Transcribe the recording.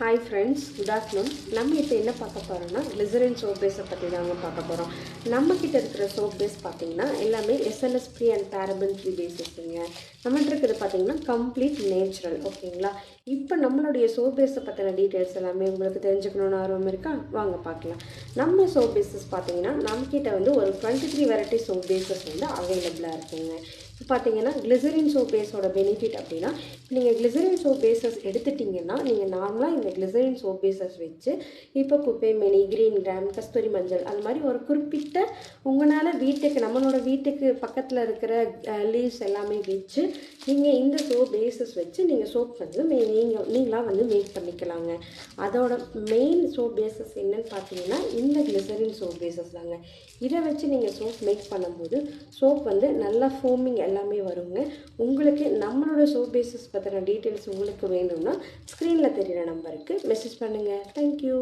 Hi friends, good afternoon. நம்ம இப்போ என்ன பார்க்க போகிறோம்னா கிளிசரின் சோப் பேஸை பற்றி தாங்க பார்க்க போகிறோம். நம்மக்கிட்ட இருக்கிற சோப் பேஸ் பார்த்தீங்கன்னா எல்லாமே SLS free and paraben free பேஸஸ்ங்க. நம்மகிட்ட இருக்கிறது பார்த்தீங்கன்னா கம்ப்ளீட் நேச்சுரல். ஓகேங்களா? இப்போ நம்மளுடைய சோப் பேஸை பற்றின டீட்டெயில்ஸ் எல்லாமே உங்களுக்கு தெரிஞ்சுக்கணுன்னு ஆர்வம் இருக்கா? வாங்க பார்க்கலாம். நம்ம சோப் பேஸஸ் பார்த்தீங்கன்னா நம்மக்கிட்ட வந்து ஒரு 23 வெரைட்டி சோப் பேஸஸ் வந்து அவைலபிளாக இருக்குங்க. இப்போ பார்த்தீங்கன்னா கிளிசரின் சோப் பேஸோட பெனிஃபிட் அப்படின்னா, இப்போ நீங்கள் கிளிசரின் சோப் பேஸஸ் எடுத்துட்டிங்கன்னா நீங்கள் நார்மலாக இந்த கிளிசரின் சோப் பேஸஸ் வச்சு இப்போ குப்பைமேனி, கிரீன் கிராம், கஸ்தூரி மஞ்சள் அந்த மாதிரி ஒரு குறிப்பிட்ட உங்களால் வீட்டுக்கு நம்மளோட வீட்டுக்கு பக்கத்தில் இருக்கிற லீவ்ஸ் எல்லாமே வச்சு நீங்கள் இந்த சோப் பேஸஸ் வச்சு நீங்கள் சோப் வந்து நீங்களாக வந்து மேக் பண்ணிக்கலாங்க. அதோட மெயின் சோப் பேஸஸ் என்னன்னு பார்த்தீங்கன்னா இந்த கிளிசரின் சோப் பேஸஸ் தாங்க. இதை வச்சு நீங்கள் சோப் மேக் பண்ணும்போது சோப் வந்து நல்லா ஃபோமிங் எல்லாமே வருங்க. உங்களுக்கு நம்மளோட சோப் பேஸஸ் பற்றின டீட்டெயில்ஸ் உங்களுக்கு வேணும்னா ஸ்க்ரீனில் தெரிகிற நம்பருக்கு மெசேஜ் பண்ணுங்கள். தேங்க்யூ.